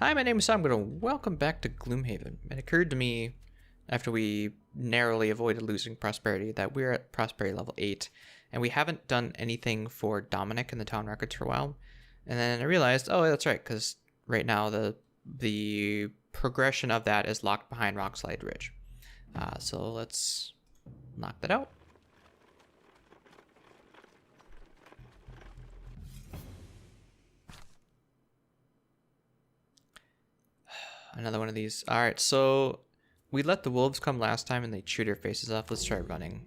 Hi, my name is Scoundrel. Welcome back to Gloomhaven. It occurred to me after we narrowly avoided losing prosperity that we're at prosperity level 8 and we haven't done anything for Dominic in the town records for a while. And then I realized, oh, that's right, because right now the progression of that is locked behind Rockslide Ridge. So let's knock that out. Another one of these. All right, so we let the wolves come last time and they chewed our faces off. Let's try running.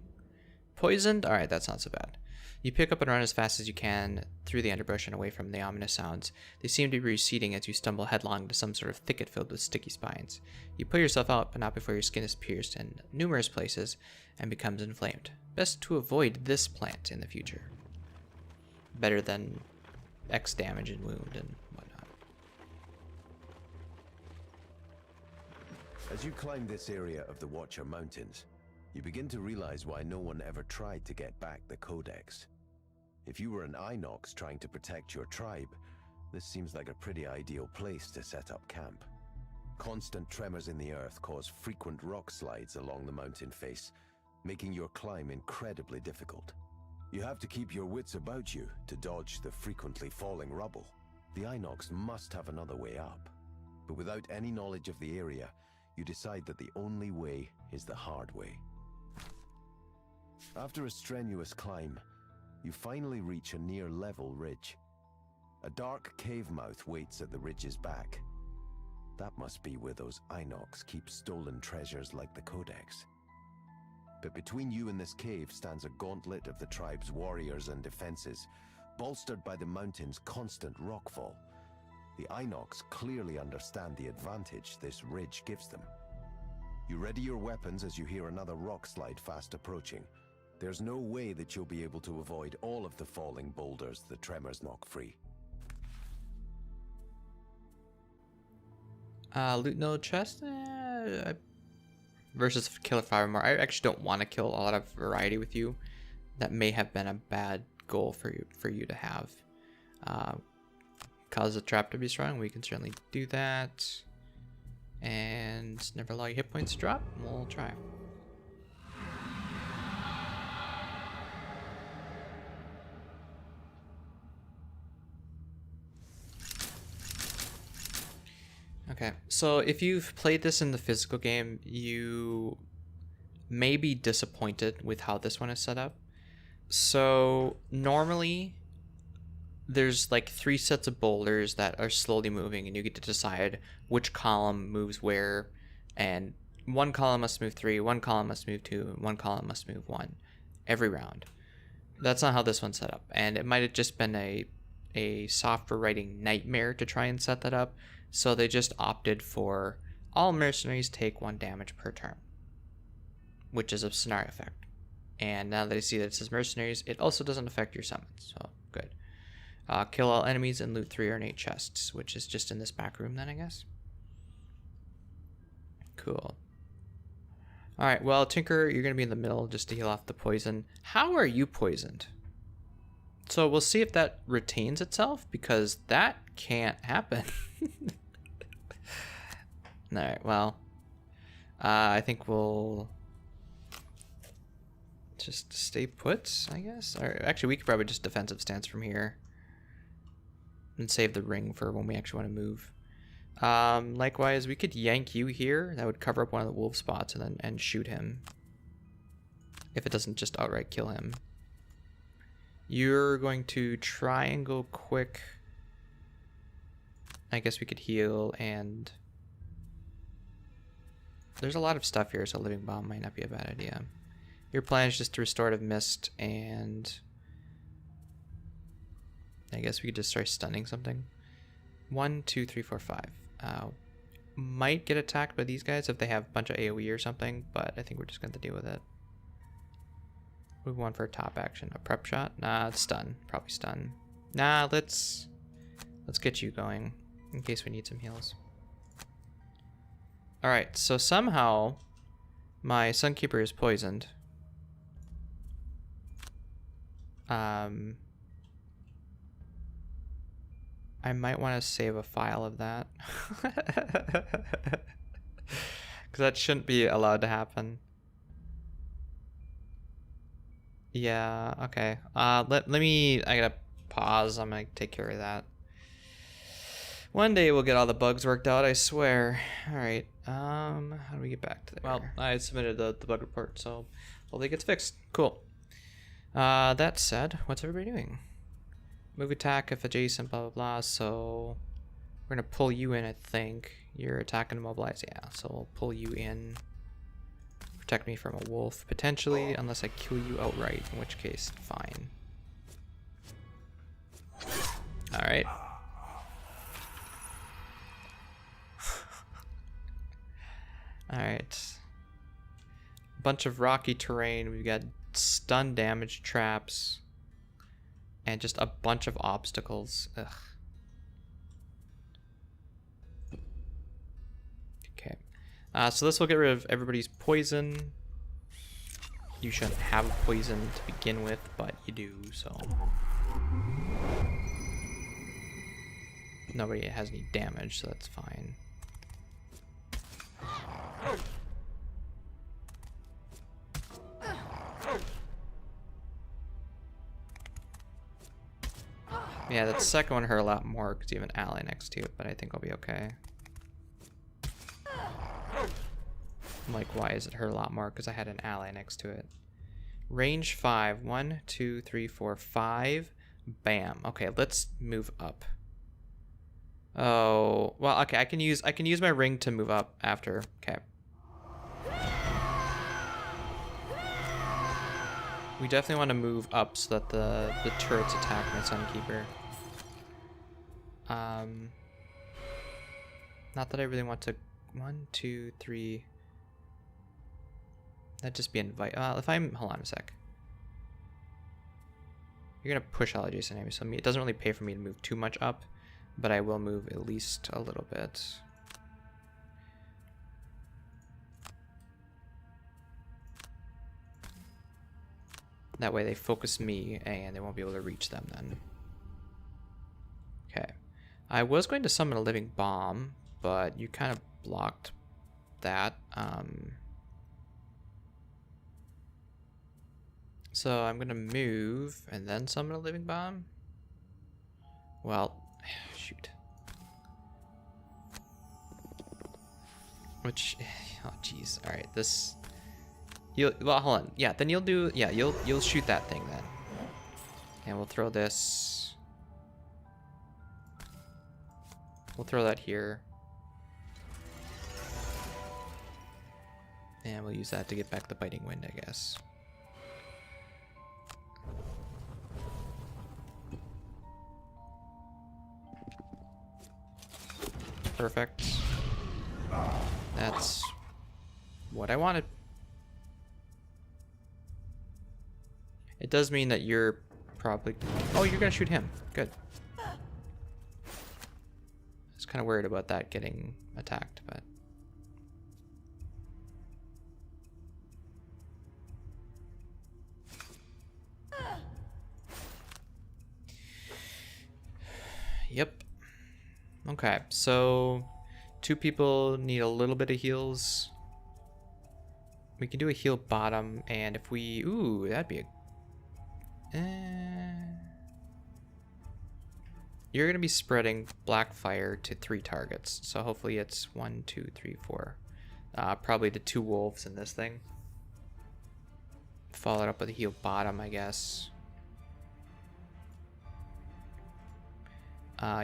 Poisoned? All right, that's not so bad. You pick up and run as fast as you can through the underbrush and away from the ominous sounds. They seem to be receding as you stumble headlong into some sort of thicket filled with sticky spines. You pull yourself out, but not before your skin is pierced in numerous places and becomes inflamed. Best to avoid this plant in the future. Better than X damage and wound and whatnot. As you climb this area of the Watcher Mountains, you begin to realize why no one ever tried to get back the Codex. If you were an Inox trying to protect your tribe, this seems like a pretty ideal place to set up camp. Constant tremors in the earth cause frequent rock slides along the mountain face, making your climb incredibly difficult. You have to keep your wits about you to dodge the frequently falling rubble. The Inox must have another way up, but without any knowledge of the area, you decide that the only way is the hard way. After a strenuous climb, you finally reach a near-level ridge. A dark cave mouth waits at the ridge's back. That must be where those Inox keep stolen treasures like the Codex. But between you and this cave stands a gauntlet of the tribe's warriors and defenses, bolstered by the mountain's constant rockfall. The Inox clearly understand the advantage this ridge gives them. You ready your weapons as you hear another rock slide fast approaching. There's no way that you'll be able to avoid all of the falling boulders the tremors knock free. Loot node chest? Versus killer fiber. I actually don't want to kill a lot of variety with you. That may have been a bad goal for you to have. Cause a trap to be strong, we can certainly do that. And never allow your hit points to drop. We'll try. Okay, so if you've played this in the physical game, you may be disappointed with how this one is set up. So normally there's like 3 sets of boulders that are slowly moving and you get to decide which column moves where, and one column must move 3, one column must move 2, and one column must move 1 every round. That's not how this one's set up, and it might have just been a software writing nightmare to try and set that up, so they just opted for all mercenaries take 1 damage per turn, which is a scenario effect. And now that I see that it says mercenaries, it also doesn't affect your summons, so good. Kill all enemies and loot 3 ornate chests, which is just in this back room then, I guess. Cool. Alright, well, Tinker, you're going to be in the middle just to heal off the poison. How are you poisoned? So we'll see if that retains itself, because that can't happen. Alright, well, I think we'll just stay put, I guess. Or actually, we could probably just defensive stance from here and save the ring for when we actually want to move. Likewise, we could yank you here. That would cover up one of the wolf spots and shoot him. If it doesn't just outright kill him. You're going to try and go quick. I guess we could heal, and there's a lot of stuff here, so living bomb might not be a bad idea. Your plan is just to restorative mist, and I guess we could just start stunning something. 1, 2, 3, 4, 5. Might get attacked by these guys if they have a bunch of AoE or something, but I think we're just going to deal with it. Move on for a top action. A prep shot? Nah, it's stun. Probably stun. Nah, let's get you going in case we need some heals. Alright, so somehow my Sunkeeper is poisoned. I I might want to save a file of that. Because that shouldn't be allowed to happen. Yeah, okay. Let me, I gotta pause. I'm gonna take care of that. One day we'll get all the bugs worked out, I swear. Alright, how do we get back to there? Well, I submitted the bug report, so hopefully it gets fixed. Cool. That said, what's everybody doing? Move attack if adjacent, blah, blah, blah. So we're going to pull you in, I think. You're attacking immobilize. Yeah, so we'll pull you in. Protect me from a wolf, potentially, unless I kill you outright, in which case, fine. Alright. Alright. Bunch of rocky terrain. We've got stun damage traps. And just a bunch of obstacles. Ugh. Okay. So this will get rid of everybody's poison. You shouldn't have poison to begin with, but you do, so. Nobody has any damage, so that's fine. Yeah, that second one hurt a lot more because you have an ally next to it, but I think I'll be okay. Like, why is it hurt a lot more? Because I had an ally next to it. Range 5. 1, 2, 3, 4, 5. Bam. Okay, let's move up. Oh, well, okay, I can use my ring to move up after. Okay. We definitely want to move up so that the turrets attack my Sunkeeper. Not that I really want to. 1, 2, 3. That'd just be invite. If I'm, hold on a sec. You're gonna push all adjacent enemies, so it doesn't really pay for me to move too much up, but I will move at least a little bit. That way they focus me and they won't be able to reach them then. Okay. I was going to summon a living bomb, but you kind of blocked that. So I'm going to move and then summon a living bomb. Well, shoot. Which, oh jeez. All right, this. Well, hold on. Yeah, then you'll do. Yeah, you'll shoot that thing then, and we'll throw this. We'll throw that here, and we'll use that to get back the biting wind, I guess. Perfect. That's what I wanted. It does mean that you're probably... Oh, you're gonna shoot him. Good. I was kind of worried about that getting attacked, but... Yep. Okay, so 2 people need a little bit of heals. We can do a heal bottom, and if we... Ooh, that'd be a... You're going to be spreading black fire to 3 targets, so hopefully it's 1, 2, 3, 4. Probably the 2 wolves in this thing. Followed up with a heal bottom, I guess.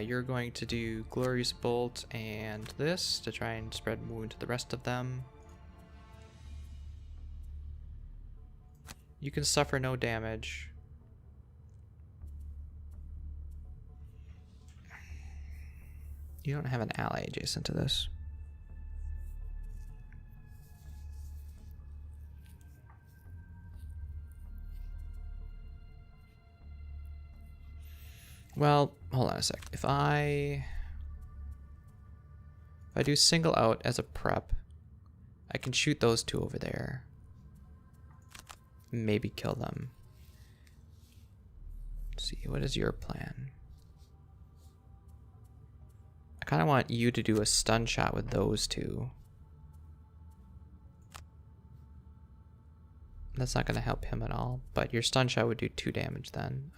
You're going to do Glorious Bolt and this to try and spread wound to the rest of them. You can suffer no damage. You don't have an ally adjacent to this. Well, hold on a sec. If I do single out as a prep, I can shoot those 2 over there. Maybe kill them. Let's see, what is your plan? kind of want you to do a stun shot with those two. That's not going to help him at all, but your stun shot would do 2 damage then.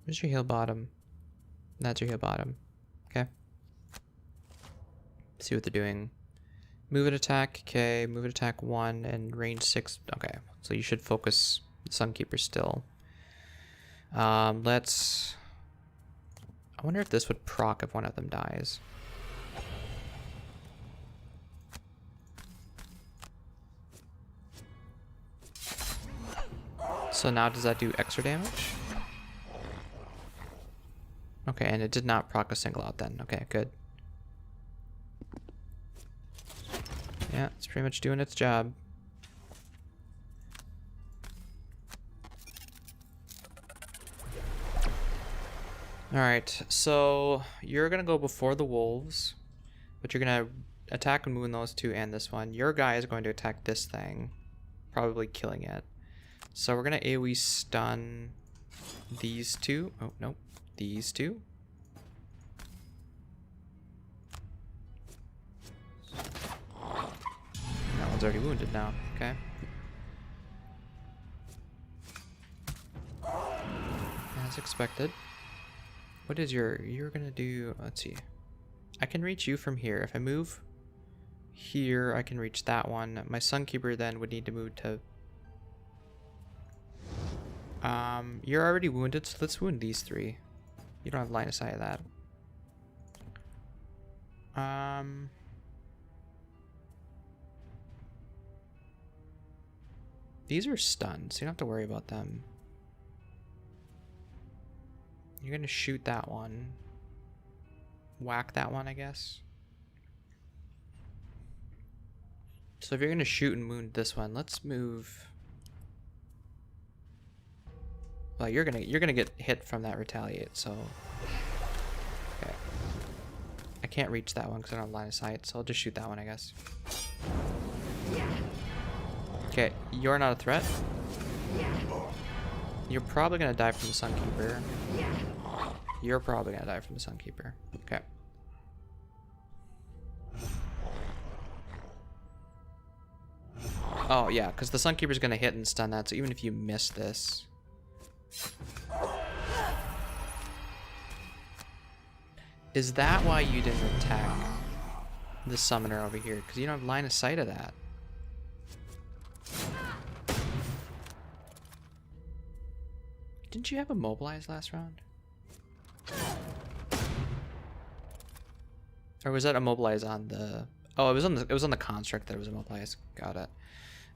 Where's your heal bottom? That's your heal bottom. Okay. See what they're doing. Move and attack, okay. Move and attack 1 and range 6. Okay, so you should focus the Sunkeeper still. Let's... I wonder if this would proc if one of them dies. So now does that do extra damage? Okay, and it did not proc a single out then. Okay, good. Yeah, it's pretty much doing its job. Alright, so you're gonna go before the wolves, but you're gonna attack and wound those two and this one. Your guy is going to attack this thing, probably killing it. So we're gonna AoE stun these two. Oh, nope. These two. That one's already wounded now. Okay. As expected. What is you're gonna do? Let's see. I can reach you from here. If I move here, I can reach that one. My Sunkeeper then would need to move to... You're already wounded, so let's wound these 3. You don't have line of sight of that. These are stunned, so you don't have to worry about them. You're gonna shoot that one. Whack that one, I guess. So if you're gonna shoot and wound this one, let's move. Well, you're gonna get hit from that retaliate, so okay. I can't reach that one because I don't have line of sight, so I'll just shoot that one, I guess. Okay, you're not a threat. You're probably gonna die from the Sunkeeper. You're probably gonna die from the Sunkeeper. Okay. Oh yeah, because the Sunkeeper's gonna hit and stun that, so even if you miss this. Is that why you didn't attack the summoner over here? Because you don't have line of sight of that. Didn't you have a mobilize last round? Or was that a mobilize on the... Oh, it was on the construct that it was a mobilize. Got it.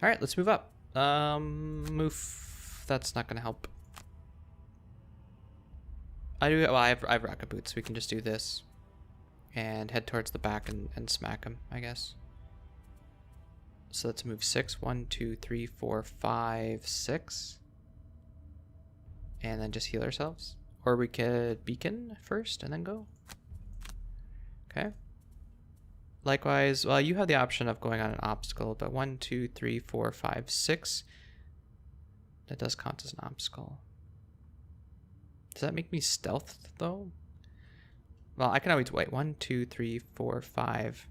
All right, let's move up. Move. That's not gonna help. I have rocket boots. We can just do this and head towards the back and smack him, I guess. So let's move 6. 1, 2, 3, 4, 5, 6. And then just heal ourselves. Or we could beacon first and then go. Okay. Likewise, well, you have the option of going on an obstacle, but 1, 2, 3, 4, 5, 6. That does count as an obstacle. Does that make me stealthed though? Well, I can always wait. 1, 2, 3, 4, 5.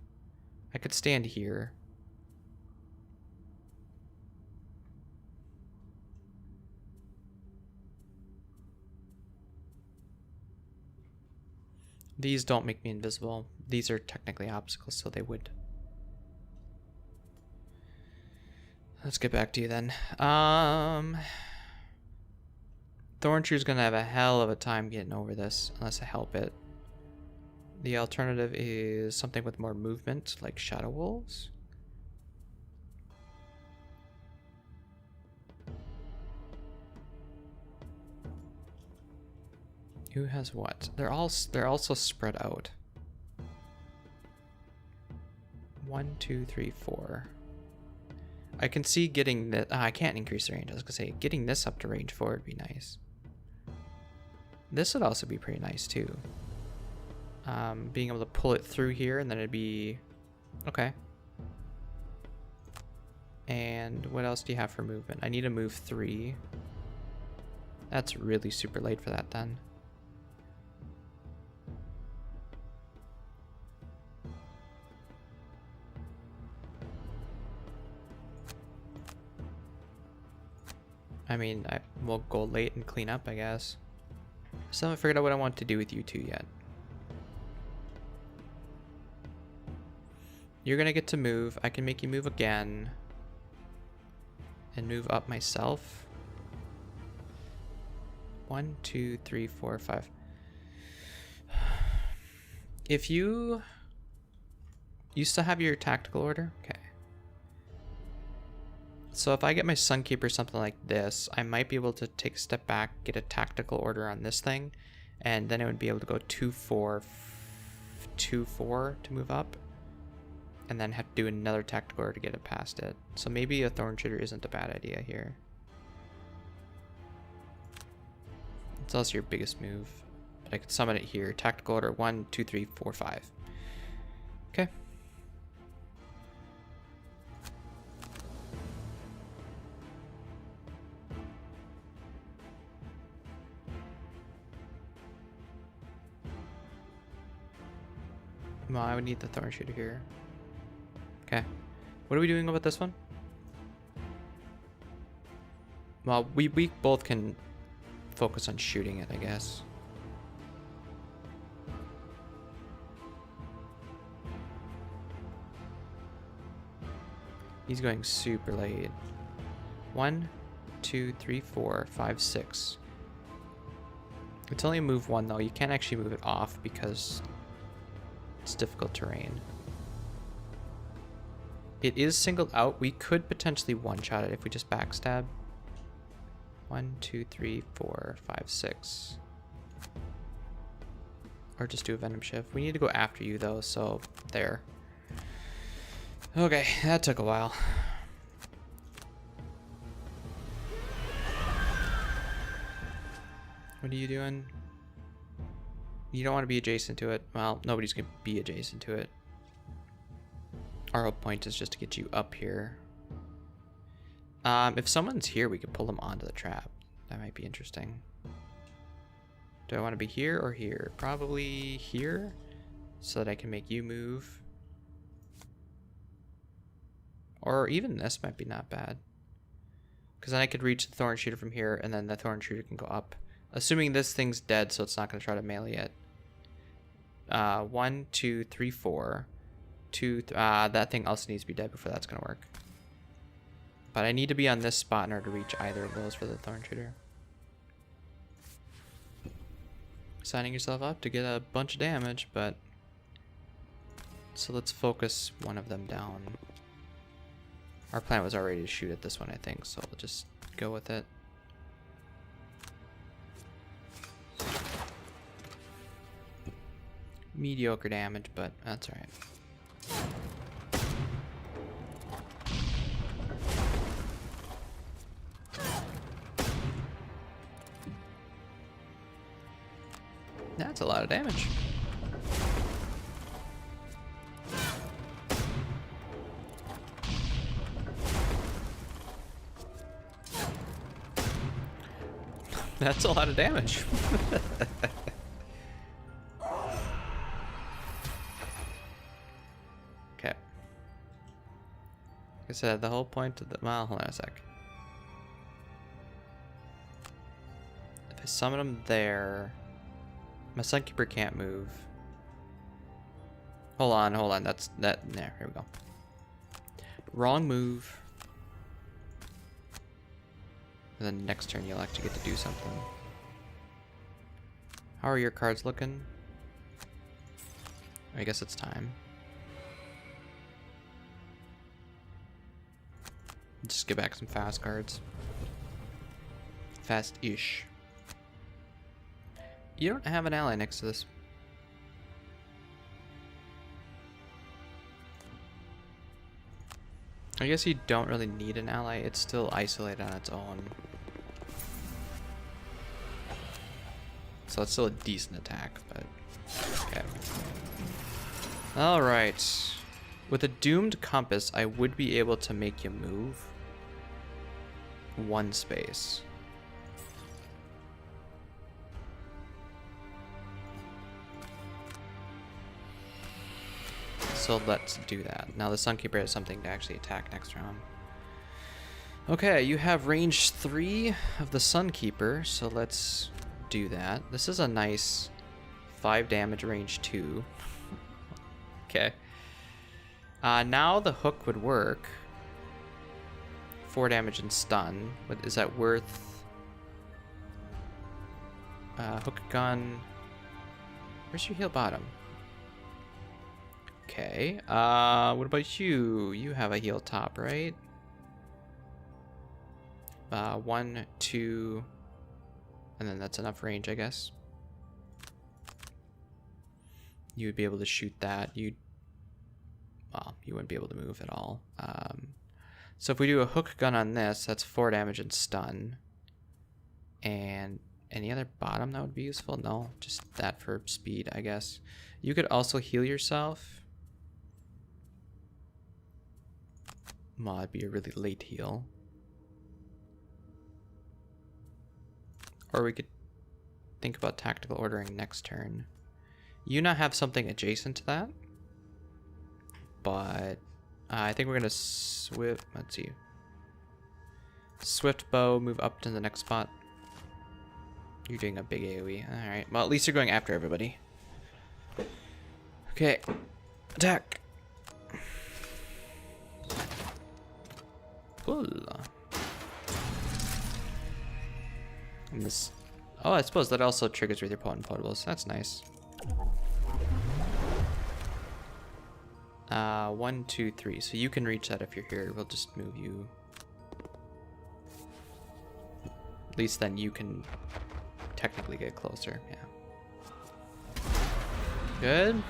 I could stand here. These don't make me invisible. These are technically obstacles, so they would. Let's get back to you then. Thorntrew's gonna have a hell of a time getting over this, unless I help it. The alternative is something with more movement, like Shadow Wolves. Who has what? They're also spread out. 1, 2, 3, 4. I can see getting that. I can't increase the range. I was gonna say getting this up to range 4 would be nice. This would also be pretty nice too. Being able to pull it through here and then it'd be okay. And what else do you have for movement? I need to move 3. That's really super late for that then. I mean, we'll go late and clean up, I guess. Still haven't figured out what I want to do with you two yet. You're gonna get to move. I can make you move again. And move up myself. 1, 2, 3, 4, 5. If you still have your tactical order? Okay. So if I get my Sunkeeper something like this, I might be able to take a step back, get a tactical order on this thing, and then it would be able to go 2, 4, 2, 4 to move up, and then have to do another tactical order to get it past it. So maybe a Thorn Shooter isn't a bad idea here. It's also your biggest move. But I could summon it here. Tactical order 1, 2, 3, 4, 5. Okay. Well, I would need the Thorn Shooter here. Okay. What are we doing about this one? Well, we both can focus on shooting it, I guess. He's going super late. 1, 2, 3, 4, 5, 6. It's only a move 1 though. You can't actually move it off because it's difficult terrain. It is singled out. We could potentially one-shot it if we just backstab. 1, 2, 3, 4, 5, 6. Or just do a Venom Shift. We need to go after you though, so there. Okay, that took a while. What are you doing? You don't want to be adjacent to it. Well, nobody's going to be adjacent to it. Our whole point is just to get you up here. If someone's here, we could pull them onto the trap. That might be interesting. Do I want to be here or here? Probably here, so that I can make you move. Or even this might be not bad. Because then I could reach the Thorn Shooter from here, and then the Thorn Shooter can go up. Assuming this thing's dead, so it's not going to try to melee it. 1, 2, 3, 4. 2, that thing also needs to be dead before that's going to work. But I need to be on this spot in order to reach either of those for the Thorn Shooter. Signing yourself up to get a bunch of damage, but... So let's focus one of them down. Our plan was already to shoot at this one, I think, so we'll just go with it. Mediocre damage, but that's alright. That's a lot of damage. That's a lot of damage. Okay. Like I said, the whole point of the... Well, hold on a sec. If I summon him there... My Sunkeeper can't move. Hold on. That's... There we go. Wrong move. And then next turn you'll actually get to do something. How are your cards looking? I guess it's time. Just get back some fast cards. Fast-ish. You don't have an ally next to this. I guess you don't really need an ally. It's still isolated on its own. So it's still a decent attack, but... Okay. Alright. With a doomed compass, I would be able to make you move 1 space. So let's do that. Now the Sunkeeper has something to actually attack next round. Okay, you have range 3 of the Sunkeeper, so let's do that. This is a nice 5 damage range 2. Okay. Now the hook would work. 4 damage and stun. But is that worth... hook gun... Where's your heal bottom? Okay. What about you? You have a heal top, right? 1, 2... And then that's enough range, I guess. You would be able to shoot that. Well, you wouldn't be able to move at all. So if we do a hook gun on this, that's 4 damage and stun. And any other bottom that would be useful? No, just that for speed, I guess. You could also heal yourself. Well, it'd be a really late heal. Or we could think about tactical ordering next turn. You now have something adjacent to that. But I think we're gonna swift. Let's see. Swift bow, move up to the next spot. You're doing a big AoE. All right. Well, at least you're going after everybody. Okay. Attack. Cool. And this. Oh, I suppose that also triggers with your potent potables. That's nice. 1, 2, 3. So you can reach that if you're here. We'll just move you. At least then you can technically get closer. Yeah. Good.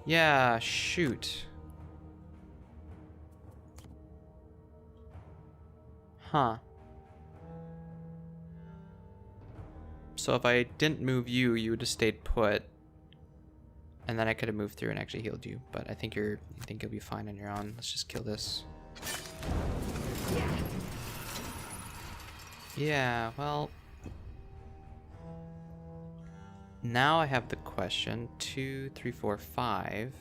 Yeah, shoot. Huh. So if I didn't move you, you would have stayed put. And then I could have moved through and actually healed you. But I think you'll be fine on your own. Let's just kill this. Yeah, well. Now I have the question. 2, 3, 4, 5.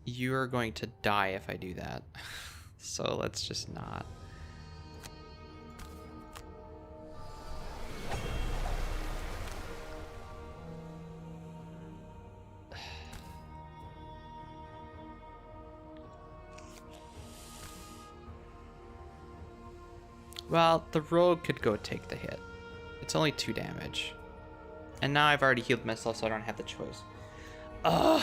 You are going to die if I do that. So let's just not. Well, the rogue could go take the hit. It's only 2 damage. And now I've already healed myself, so I don't have the choice. Ugh!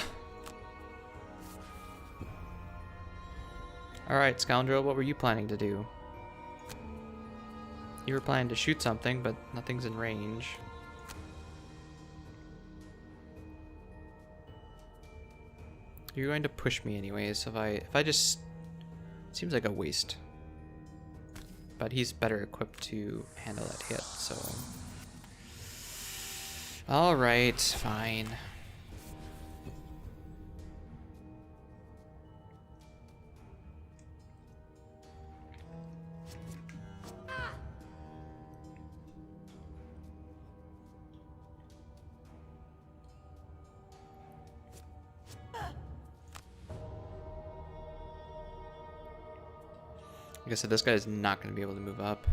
Alright, Scoundrel, what were you planning to do? You were planning to shoot something, but nothing's in range. You're going to push me anyways, so if I just... It seems like a waste. But he's better equipped to handle that hit, so... Alright, fine. Like I said, this guy is not going to be able to move up.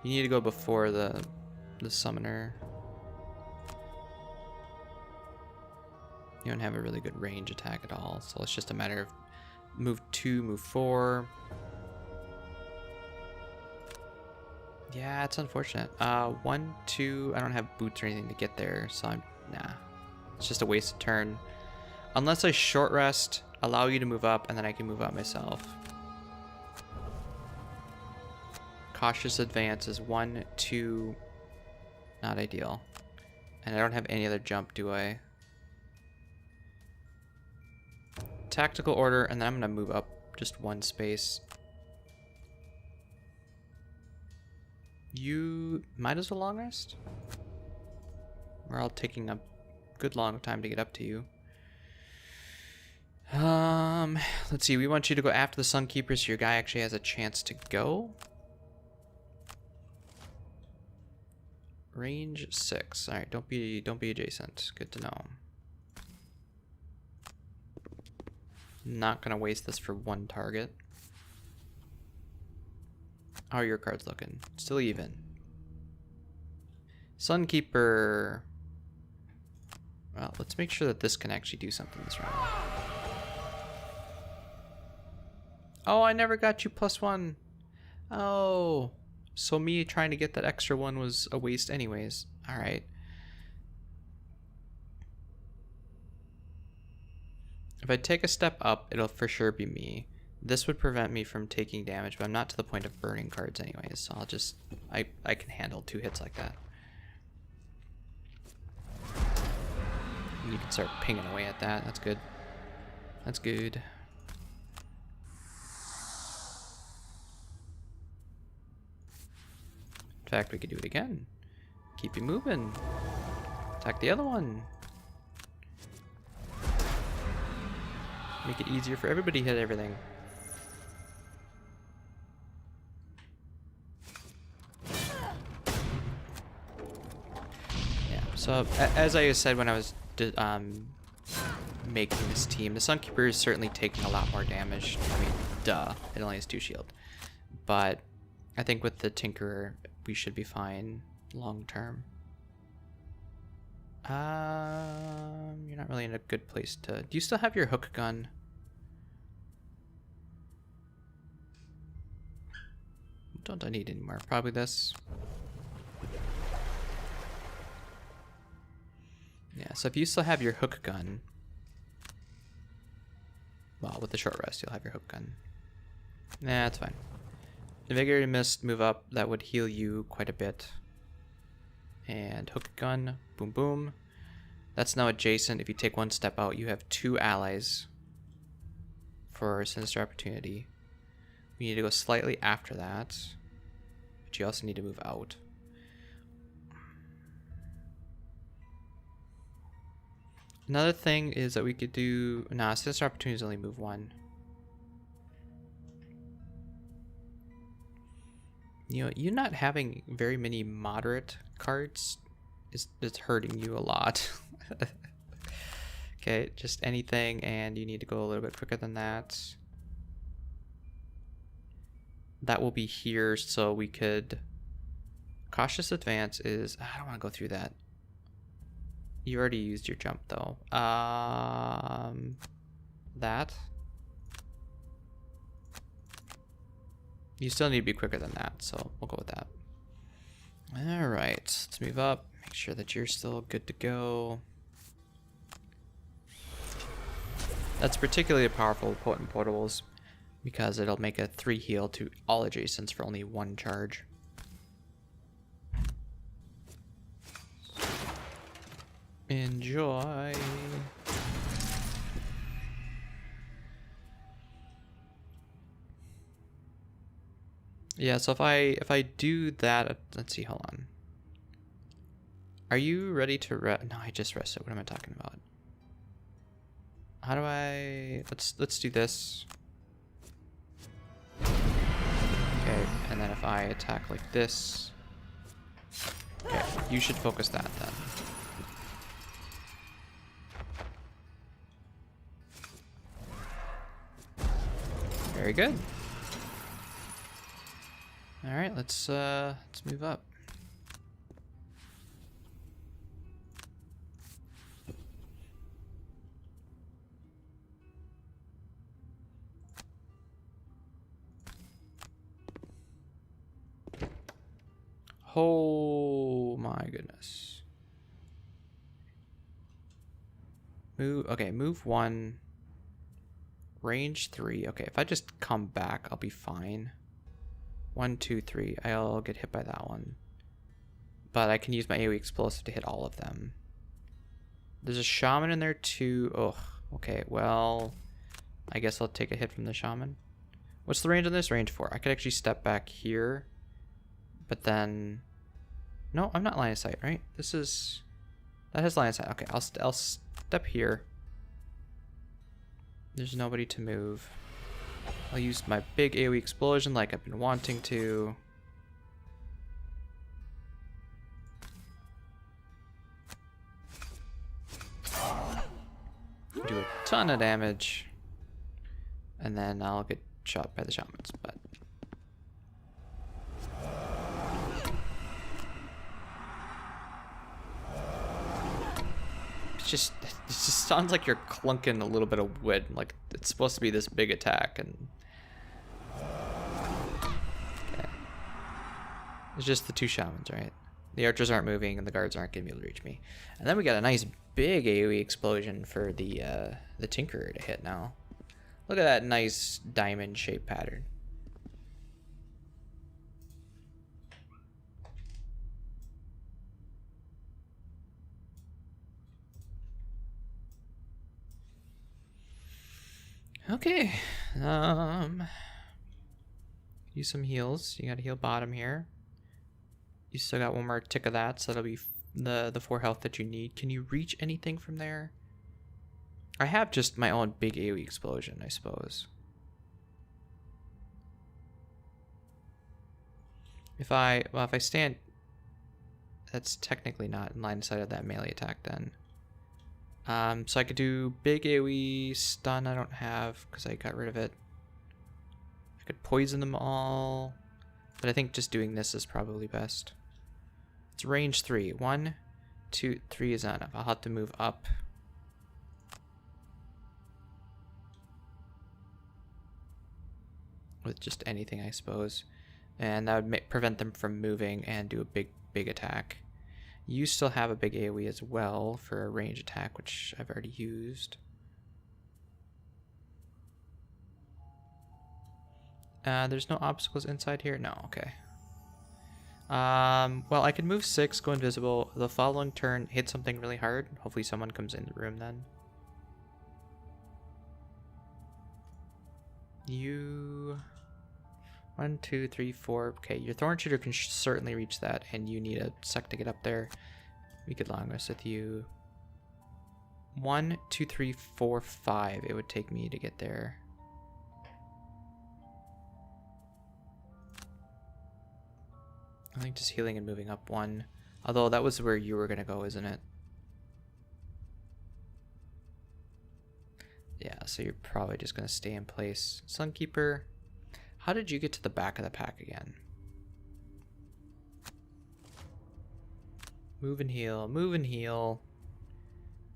You need to go before the summoner. You don't have a really good range attack at all, so it's just a matter of move 2, move 4. Yeah, it's unfortunate. 1, 2, I don't have boots or anything to get there, so nah. It's just a wasted turn. Unless I short rest, allow you to move up, and then I can move up myself. Cautious advance is 1, 2, not ideal. And I don't have any other jump, do I? Tactical order, and then I'm gonna move up just 1 space. You might as well long rest. We're all taking a good long time to get up to you. Let's see. We want you to go after the Sunkeeper so your guy actually has a chance to go. Range 6. All right, don't be adjacent. Good to know. Not gonna waste this for one target. How are your cards looking? Still even. Sunkeeper. Well, let's make sure that this can actually do something this round. Oh, I never got you +1. Oh. So me trying to get that extra one was a waste anyways. Alright. If I take a step up, it'll for sure be me. This would prevent me from taking damage, but I'm not to the point of burning cards anyways, so I'll just... I can handle 2 hits like that. And you can start pinging away at that. That's good. That's good. In fact, we could do it again. Keep you moving. Attack the other one. Make it easier for everybody to hit everything. Yeah, so as I said when I was making this team, the Sunkeeper is certainly taking a lot more damage. I mean, duh, it only has 2 shield. But I think with the Tinkerer, we should be fine long term. You're not really in a good place to... Do you still have your hook gun? Don't I need anymore? Probably this. Yeah, so if you still have your hook gun... Well, with the short rest, you'll have your hook gun. Nah, that's fine. Invigorated Mist, move up. That would heal you quite a bit. And hook gun, boom, boom. That's now adjacent. If you take 1 step out, you have 2 allies for Sinister Opportunity. We need to go slightly after that, but you also need to move out. Another thing is that we could do... Nah, Sinister Opportunities only move 1. You know, you not having very many moderate cards is hurting you a lot. Okay, just anything, and you need to go a little bit quicker than that. That will be here, so we could... Cautious Advance is... I don't want to go through that. You already used your jump, though. That. You still need to be quicker than that, so we'll go with that. Alright, let's move up. Make sure that you're still good to go. That's particularly powerful with Potent Portables, because it'll make a 3 heal to all adjacents for only 1 charge. Enjoy. Yeah, so if I do that, let's see, hold on. Are you ready to No, I just rested. What am I talking about? How do I... Let's do this. Okay, and then if I attack like this... Okay, you should focus that then. Very good. All right, let's move up. Oh my goodness. Move. Okay, move 1. Range 3. Okay, if I just come back, I'll be fine. 1, 2, 3. I'll get hit by that one. But I can use my AoE explosive to hit all of them. There's a shaman in there too. Oh, okay. Well, I guess I'll take a hit from the shaman. What's the range on this? Range 4. I could actually step back here, But then, no, I'm not line of sight, right? This is, that has line of sight. Okay, I'll step here. There's nobody to move. I'll use my big AoE explosion like I've been wanting to. Do a ton of damage. And then I'll get shot by the shamans, but it just sounds like you're clunking a little bit of wood. Like it's supposed to be this big attack, and okay. It's just the two shamans, right? The archers aren't moving, and the guards aren't gonna be able to reach me. And then we got a nice big AoE explosion for the Tinkerer to hit now. Look at that nice diamond shape pattern. Okay. Use some heals. You gotta heal bottom here. You still got one more tick of that, so that'll be the 4 health that you need. Can you reach anything from there? I have just my own big AoE explosion, I suppose. If I stand, that's technically not in line of sight of that melee attack then. So I could do big AoE stun. I don't have because I got rid of it. I could poison them all, but I think just doing this is probably best. It's range 3. 1, 2, 3 is not enough. I'll have to move up. With just anything, I suppose, and that would prevent them from moving and do a big attack. You still have a big AoE as well for a range attack, which I've already used. There's no obstacles inside here. No, okay. Well, I can move 6, go invisible. The following turn, hit something really hard. Hopefully, someone comes in the room then. You. 1, 2, 3, 4. Okay, your Thorn Shooter can certainly reach that, and you need a sec to get up there. We could long rest with you. 1, 2, 3, 4, 5. It would take me to get there. I think just healing and moving up 1. Although that was where you were going to go, isn't it? Yeah, so you're probably just going to stay in place. Sunkeeper. How did you get to the back of the pack again? Move and heal. Move and heal.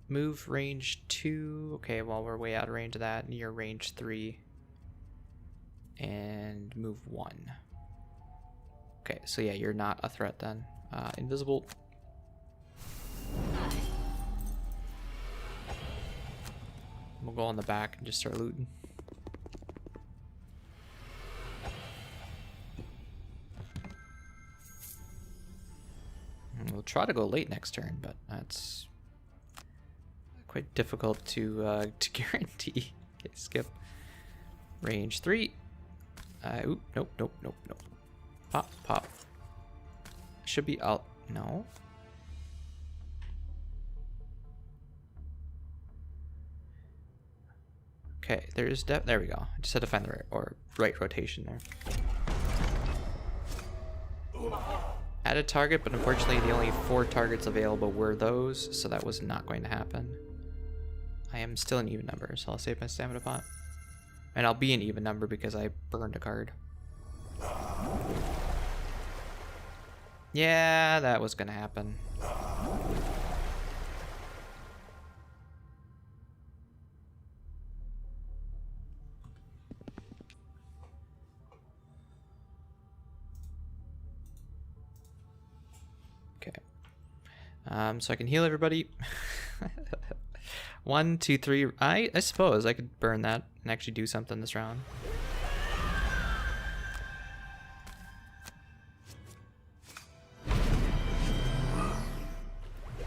Move range 2. Okay, well, we're way out of range of that. And you're range 3. And move 1. Okay, so yeah, you're not a threat then. Invisible. We'll go on the back and just start looting. We'll try to go late next turn, but that's quite difficult to guarantee. Okay, skip. Range 3. Oop, nope. Pop. Should be out. No. Okay, there's there we go. I just had to find the right rotation there. Add a target, but unfortunately the only 4 targets available were those, so that was not going to happen. I am still an even number, so I'll save my stamina pot. And I'll be an even number because I burned a card. Yeah, that was gonna happen. Okay. So I can heal everybody. 1, 2, 3. I suppose I could burn that and actually do something this round.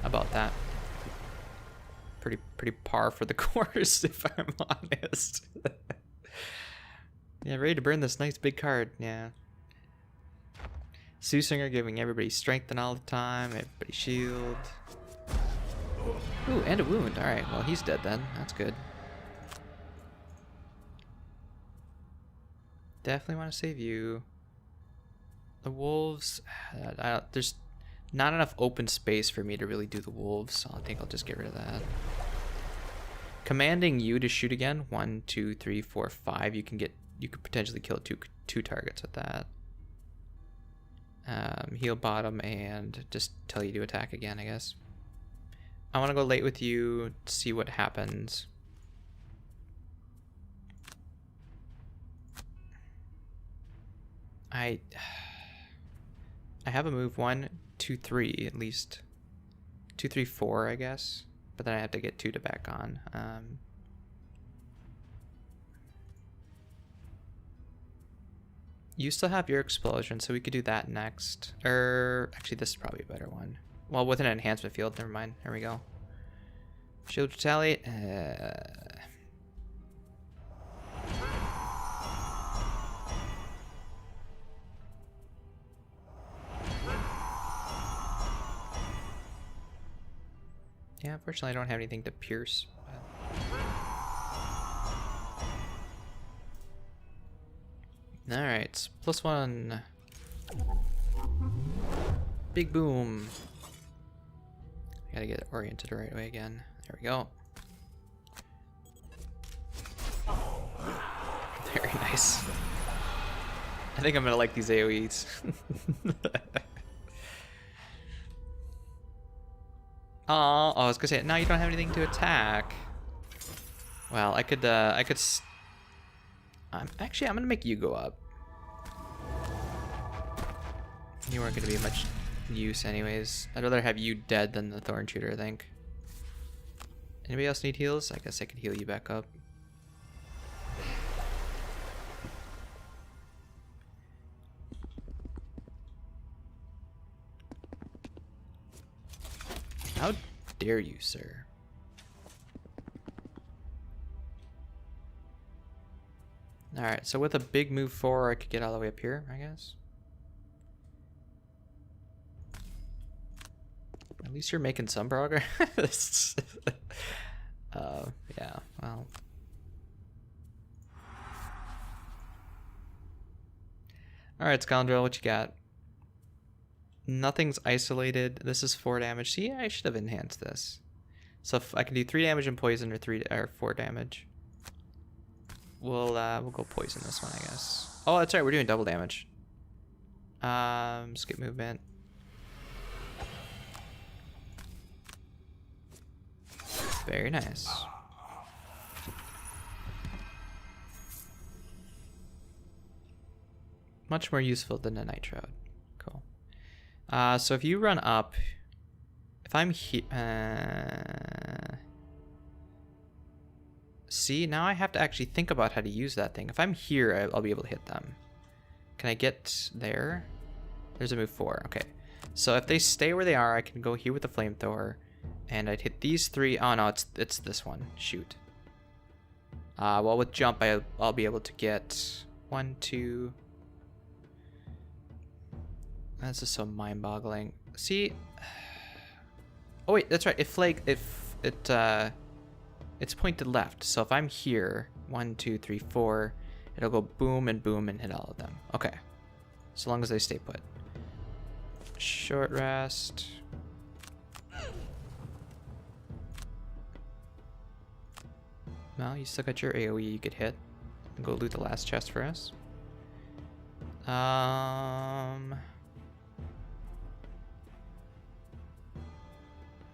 About that. Pretty par for the course, if I'm honest. Yeah, ready to burn this nice big card. Yeah. Soothsinger giving everybody strength and all the time. Everybody shield. Ooh, and a wound. Alright, well, he's dead then. That's good. Definitely want to save you. The wolves... there's not enough open space for me to really do the wolves, so I think I'll just get rid of that. Commanding you to shoot again. 1, 2, 3, 4, 5. You could potentially kill two targets with that. Heal bottom and just tell you to attack again, I guess. I want to go late with you, see what happens. I have a move 1, 2, 3 at least. 2, 3, 4, I guess. But then I have to get 2 to back on. You still have your explosion, so we could do that next. Actually, this is probably a better one. Well, with an enhancement field, never mind. There we go. Shield retaliate. Yeah, unfortunately, I don't have anything to pierce. Alright, +1. Big boom. I gotta get it oriented the right way again. There we go. Very nice. I think I'm gonna like these AoEs. Oh, I was gonna say, now you don't have anything to attack. Well, I'm gonna make you go up. You weren't gonna be much use anyways. I'd rather have you dead than the Thorn Shooter, I think. Anybody else need heals? I guess I could heal you back up. How dare you, sir? Alright, so with a big move 4, I could get all the way up here, I guess. At least you're making some progress. Yeah, well. Alright, Scoundrel, what you got? Nothing's isolated. This is 4 damage. See, I should have enhanced this. So if I can do 3 damage and poison or 4 damage. We'll go poison this one, I guess. Oh, that's right, we're doing double damage. Skip movement. Very nice. Much more useful than a nitro. Cool. So if you run up, if I'm here, see, now I have to actually think about how to use that thing. If I'm here, I'll be able to hit them. Can I get there? There's a move 4. Okay. So if they stay where they are, I can go here with the flamethrower, and I'd hit these 3. Oh no, it's this one. Shoot. Well, with jump, I'll be able to get 1, 2. That's just so mind-boggling. See. Oh wait, that's right. It's pointed left. So if I'm here, 1, 2, 3, 4, it'll go boom and boom and hit all of them. Okay. So long as they stay put. Short rest. Well, you still got your AoE you could hit. Go loot the last chest for us. I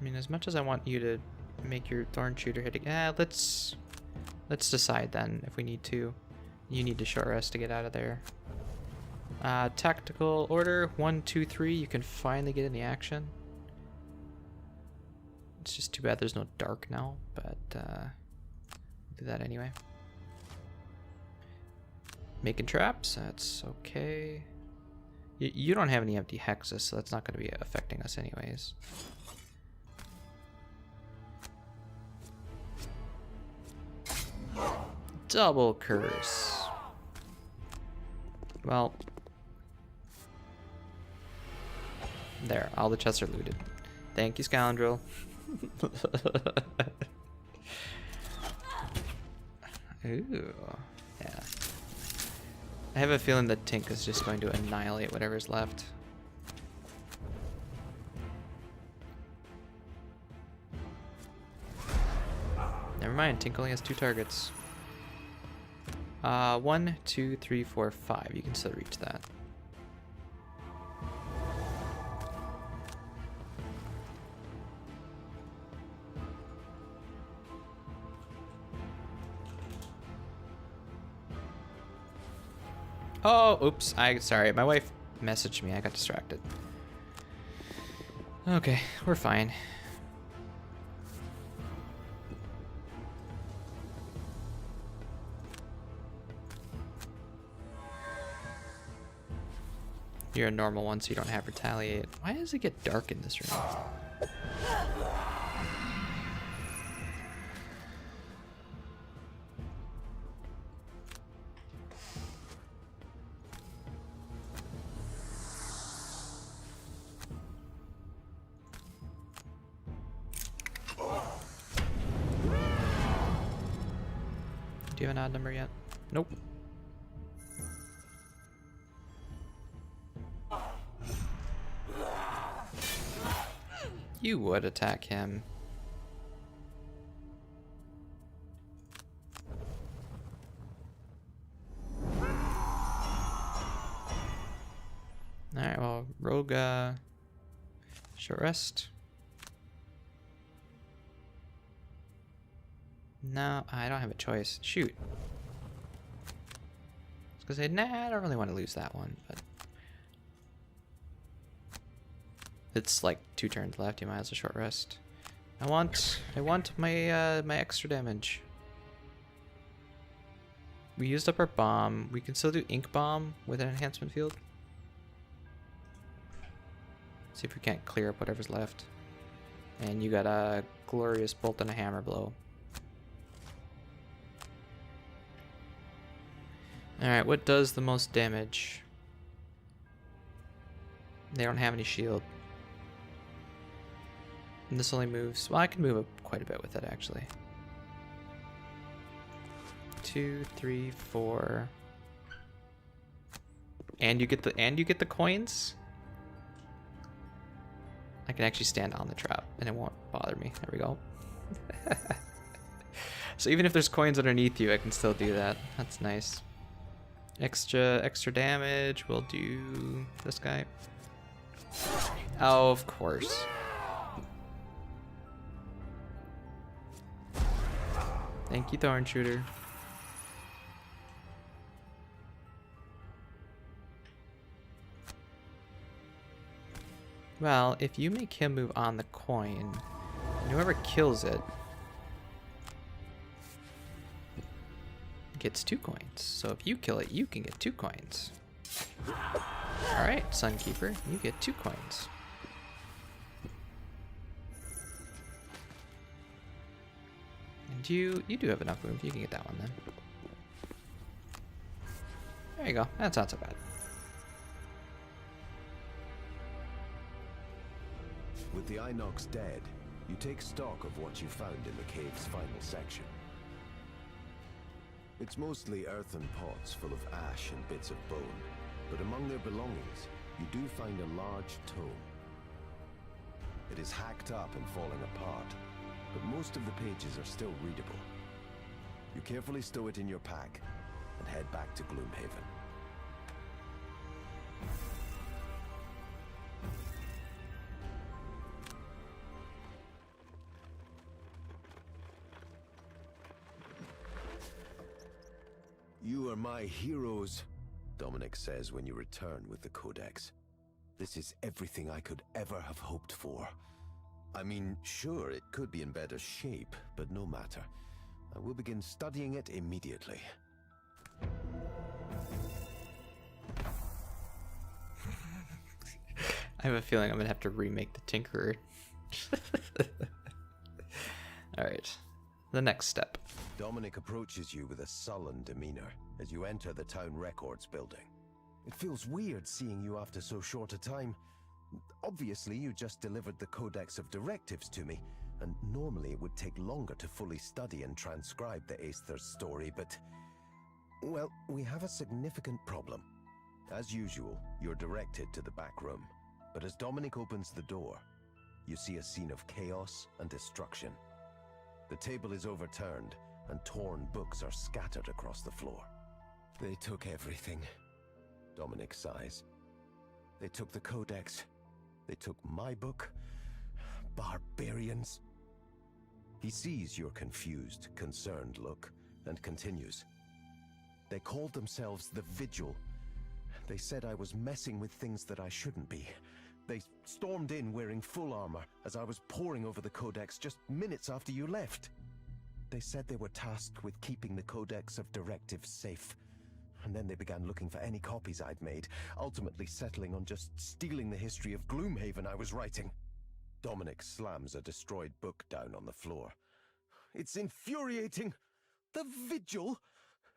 mean, as much as I want you to make your Thorn Shooter hit again, let's decide then if we need to. You need to short rest to get out of there. Tactical order 1, 2, 3. You can finally get in the action. It's just too bad there's no dark now, but do that anyway. Making traps, that's okay. You don't have any empty hexes, so that's not going to be affecting us anyways. Double curse. Well, There, all the chests are looted. Thank you, Scoundrel. Ooh, yeah. I have a feeling that Tink is just going to annihilate whatever's left. Never mind, Tink only has 2 targets. 1, 2, 3, 4, 5. You can still reach that. Oh, oops. Sorry, my wife messaged me. I got distracted. Okay, we're fine. You're a normal one, so you don't have retaliate. Why does it get dark in this room? Do you have an odd number yet? Nope. You would attack him. Alright, well, Rogue, short rest. No, I don't have a choice. Shoot. I was gonna say, nah, I don't really want to lose that one, but it's like 2 turns left. You might as well short rest. I want my my extra damage. We used up our bomb. We can still do ink bomb with an enhancement field. See if we can't clear up whatever's left. And you got a glorious bolt and a hammer blow. Alright, what does the most damage? They don't have any shield. And this only moves. Well, I can move up quite a bit with it actually. 2, 3, 4. And you get the coins? I can actually stand on the trap and it won't bother me. There we go. So even if there's coins underneath you, I can still do that. That's nice. Extra damage. We'll do this guy. Oh, of course. Thank you, Thorn Shooter. Well, if you make him move on the coin, whoever kills it gets 2 coins. So if you kill it, you can get 2 coins. Alright, Sunkeeper, you get 2 coins. And you do have enough room. You can get that one then. There you go. That's not so bad. With the Inox dead, you take stock of what you found in the cave's final section. It's mostly earthen pots full of ash and bits of bone, but among their belongings, you do find a large tome. It is hacked up and falling apart, but most of the pages are still readable. You carefully stow it in your pack and head back to Gloomhaven. You are my heroes, Dominic says when you return with the Codex. This is everything I could ever have hoped for. I mean, sure, it could be in better shape, but no matter. I will begin studying it immediately. I have a feeling I'm gonna have to remake the Tinkerer. Alright, the next step. Dominic approaches you with a sullen demeanor as you enter the town records building. It feels weird seeing you after so short a time, Obviously, you just delivered the Codex of Directives to me, and normally it would take longer to fully study and transcribe the Aether's story, but... well, we have a significant problem. As usual, you're directed to the back room, but as Dominic opens the door, you see a scene of chaos and destruction. The table is overturned, and torn books are scattered across the floor. They took everything, Dominic sighs. They took the Codex. They took my book. Barbarians. He sees your confused, concerned look, and continues. They called themselves the Vigil. They said I was messing with things that I shouldn't be. They stormed in wearing full armor as I was poring over the Codex just minutes after you left. They said they were tasked with keeping the Codex of Directives safe. And then they began looking for any copies I'd made, ultimately settling on just stealing the history of Gloomhaven I was writing. Dominic slams a destroyed book down on the floor. It's infuriating! The Vigil?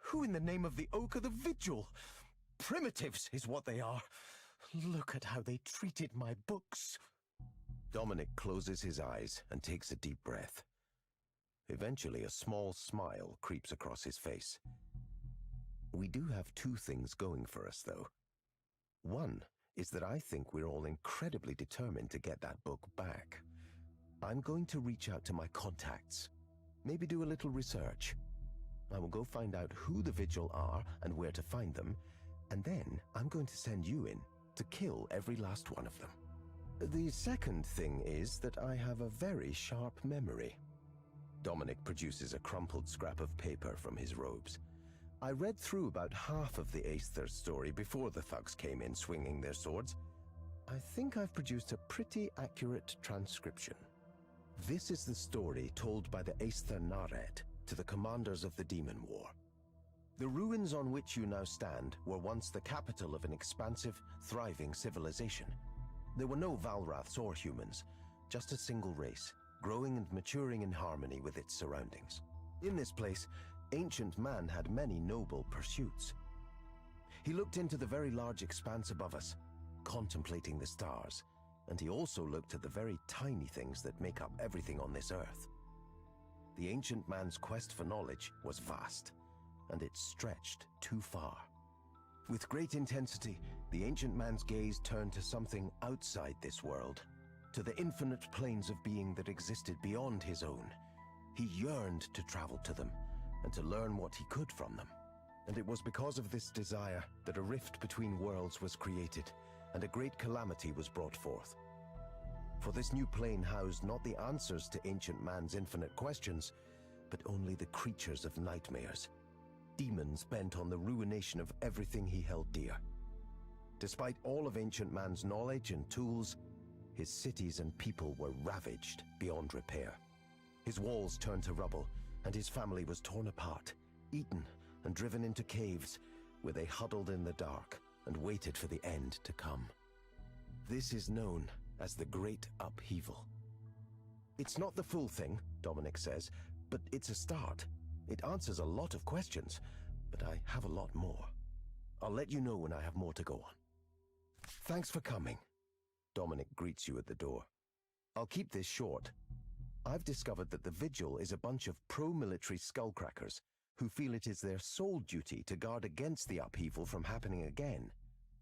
Who in the name of the Oak are the Vigil? Primitives is what they are. Look at how they treated my books. Dominic closes his eyes and takes a deep breath. Eventually, a small smile creeps across his face. We do have two things going for us, though. One is that I think we're all incredibly determined to get that book back. I'm going to reach out to my contacts, maybe do a little research. I will go find out who the Vigil are and where to find them, and then I'm going to send you in to kill every last one of them. The second thing is that I have a very sharp memory. Dominic produces a crumpled scrap of paper from his robes. I read through about half of the Aether's story before the thugs came in swinging their swords. I think I've produced a pretty accurate transcription. This is the story told by the Aether Nared to the commanders of the Demon War. The ruins on which you now stand were once the capital of an expansive, thriving civilization. There were no Valraths or humans, just a single race, growing and maturing in harmony with its surroundings. In this place, ancient man had many noble pursuits. He looked into the very large expanse above us, contemplating the stars, and he also looked at the very tiny things that make up everything on this earth. The ancient man's quest for knowledge was vast, and it stretched too far. With great intensity, the ancient man's gaze turned to something outside this world, to the infinite planes of being that existed beyond his own. He yearned to travel to them, and to learn what he could from them. And it was because of this desire that a rift between worlds was created, and a great calamity was brought forth. For this new plane housed not the answers to ancient man's infinite questions, but only the creatures of nightmares, demons bent on the ruination of everything he held dear. Despite all of ancient man's knowledge and tools, his cities and people were ravaged beyond repair. His walls turned to rubble, and his family was torn apart, eaten, and driven into caves, where they huddled in the dark and waited for the end to come. This is known as the Great Upheaval. It's not the full thing, Dominic says, but it's a start. It answers a lot of questions, but I have a lot more. I'll let you know when I have more to go on. Thanks for coming. Dominic greets you at the door. I'll keep this short. I've discovered that the Vigil is a bunch of pro-military skullcrackers who feel it is their sole duty to guard against the upheaval from happening again.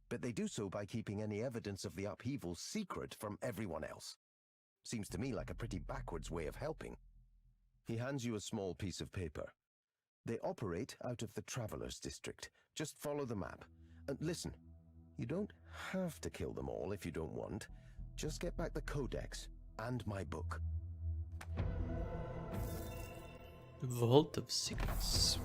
But they do so by keeping any evidence of the upheaval secret from everyone else. Seems to me like a pretty backwards way of helping. He hands you a small piece of paper. They operate out of the Travelers District. Just follow the map. And listen, you don't have to kill them all if you don't want. Just get back the Codex and my book. Vault of Cicles.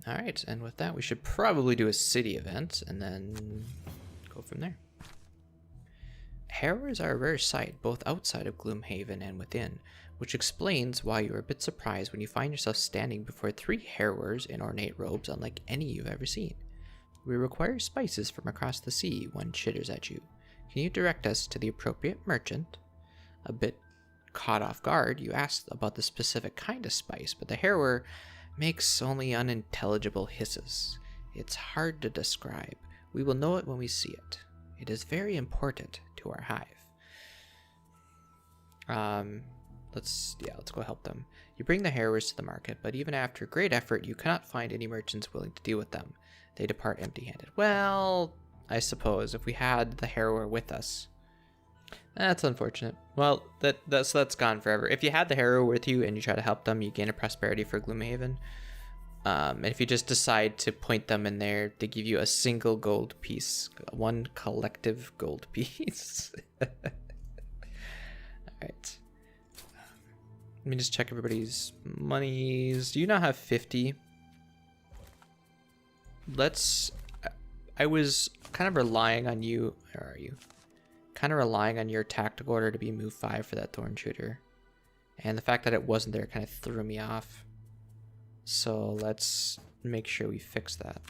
Alright, and with that we should probably do a city event and then go from there. Harrows are a rare sight both outside of Gloomhaven and within, which explains why you are a bit surprised when you find yourself standing before 3 harrowers in ornate robes unlike any you've ever seen. We require spices from across the sea, one chitters at you. Can you direct us to the appropriate merchant? A bit caught off guard, you ask about the specific kind of spice, but the harrower makes only unintelligible hisses. It's hard to describe. We will know it when we see it. It is very important to our hive. Let's go help them. You bring the harrowers to the market, but even after great effort, you cannot find any merchants willing to deal with them. They depart empty-handed. Well, I suppose if we had the harrower with us. That's unfortunate. Well, that's gone forever. If you had the harrower with you and you try to help them, you gain a prosperity for Gloomhaven. And if you just decide to point them in there, they give you a single gold piece. One collective gold piece. Alright. Let me just check everybody's monies. Do you now have 50? I was kind of relying on you. Where are you? Kind of relying on your tactical order to be move 5 for that thorn shooter. And the fact that it wasn't there kind of threw me off. So let's make sure we fix that.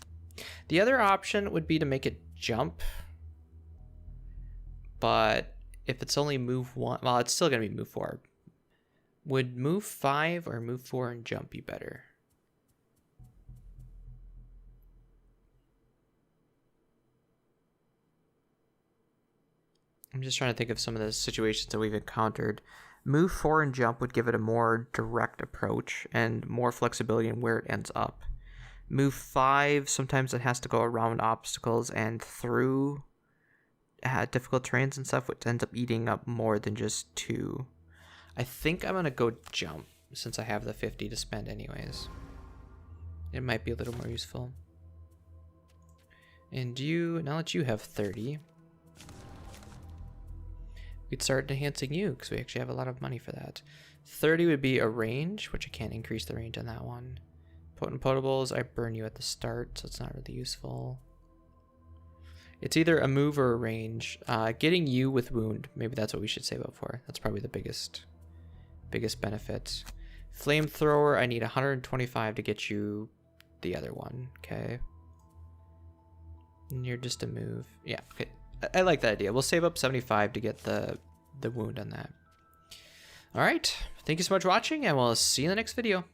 The other option would be to make it jump. But if it's only move 1, well, it's still going to be move 4. Would move 5 or move 4 and jump be better? I'm just trying to think of some of the situations that we've encountered. Move 4 and jump would give it a more direct approach and more flexibility in where it ends up. Move 5, sometimes it has to go around obstacles and through difficult terrains and stuff, which ends up eating up more than just 2. I think I'm going to go jump since I have the 50 to spend anyways. It might be a little more useful. And now that you have 30... we'd start enhancing you because we actually have a lot of money for that. 30 would be a range, which I can't increase the range on that one. Potent potables, I burn you at the start, so it's not really useful. It's either a move or a range. Getting you with wound, maybe that's what we should save up for. That's probably the biggest benefit. Flamethrower, I need 125 to get you the other one. Okay. And you're just a move. Yeah, okay. I like that idea. We'll save up 75 to get the wound on that. All right. Thank you so much for watching, and we'll see you in the next video.